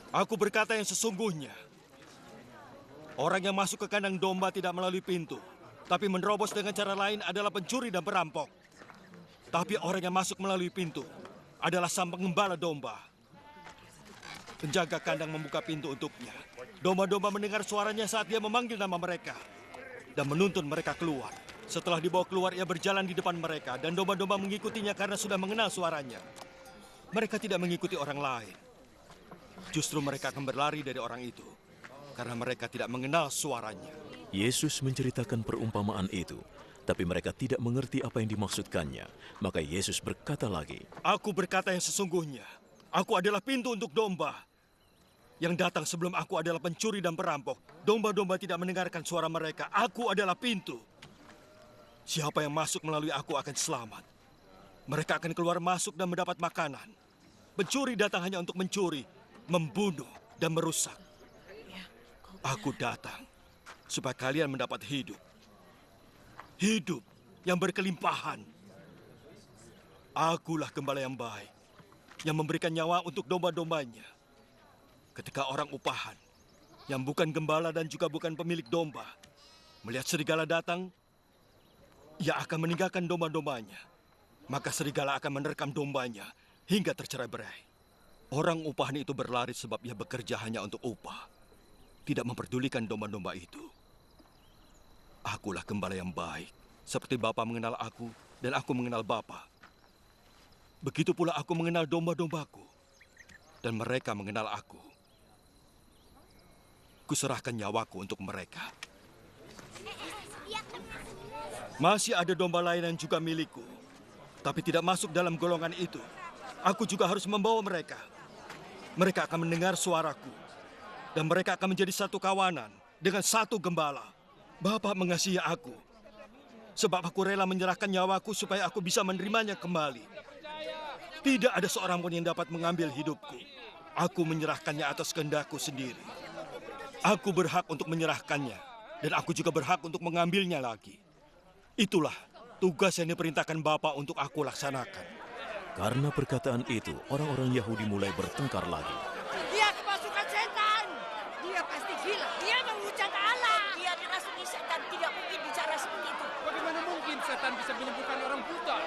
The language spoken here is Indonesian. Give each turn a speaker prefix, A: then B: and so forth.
A: Aku berkata yang sesungguhnya. Orang yang masuk ke kandang domba tidak melalui pintu, tapi menerobos dengan cara lain adalah pencuri dan perampok. Tapi orang yang masuk melalui pintu adalah sang pengembala domba. Penjaga kandang membuka pintu untuknya. Domba-domba mendengar suaranya saat dia memanggil nama mereka dan menuntun mereka keluar. Setelah dibawa keluar, ia berjalan di depan mereka dan domba-domba mengikutinya karena sudah mengenal suaranya. Mereka tidak mengikuti orang lain. Justru mereka akan berlari dari orang itu karena mereka tidak mengenal suaranya.
B: Yesus menceritakan perumpamaan itu, tapi mereka tidak mengerti apa yang dimaksudkannya. Maka Yesus berkata lagi,
A: Aku berkata yang sesungguhnya. Aku adalah pintu untuk domba. Yang datang sebelum aku adalah pencuri dan perampok. Domba-domba tidak mendengarkan suara mereka. Aku adalah pintu. Siapa yang masuk melalui aku akan selamat. Mereka akan keluar masuk dan mendapat makanan. Pencuri datang hanya untuk mencuri, membunuh, dan merusak. Aku datang supaya kalian mendapat hidup. Hidup yang berkelimpahan. Akulah gembala yang baik, yang memberikan nyawa untuk domba-dombanya. Ketika orang upahan, yang bukan gembala dan juga bukan pemilik domba, melihat serigala datang, ia akan meninggalkan domba-dombanya. Maka serigala akan menerkam dombanya hingga tercerai-berai. Orang upahan itu berlari sebab ia bekerja hanya untuk upah. Tidak memperdulikan domba-domba itu. Akulah gembala yang baik, seperti Bapa mengenal aku dan aku mengenal Bapa. Begitu pula aku mengenal domba-dombaku, dan mereka mengenal aku. Kuserahkan nyawaku untuk mereka. Masih ada domba lain yang juga milikku, tapi tidak masuk dalam golongan itu. Aku juga harus membawa mereka. Mereka akan mendengar suaraku, dan mereka akan menjadi satu kawanan dengan satu gembala. Bapa mengasihi aku, sebab aku rela menyerahkan nyawaku supaya aku bisa menerimanya kembali. Tidak ada seorang pun yang dapat mengambil hidupku. Aku menyerahkannya atas kehendakku sendiri. Aku berhak untuk menyerahkannya, dan aku juga berhak untuk mengambilnya lagi. Itulah tugas yang diperintahkan Bapa untuk aku laksanakan.
B: karena perkataan itu, orang-orang Yahudi mulai bertengkar lagi.
C: Dia kemasukan setan. Dia pasti gila. Dia menghujat Allah.
D: Dia dirasuki setan, tidak mungkin bicara seperti itu.
E: Bagaimana mungkin setan bisa menyembuhkan orang buta?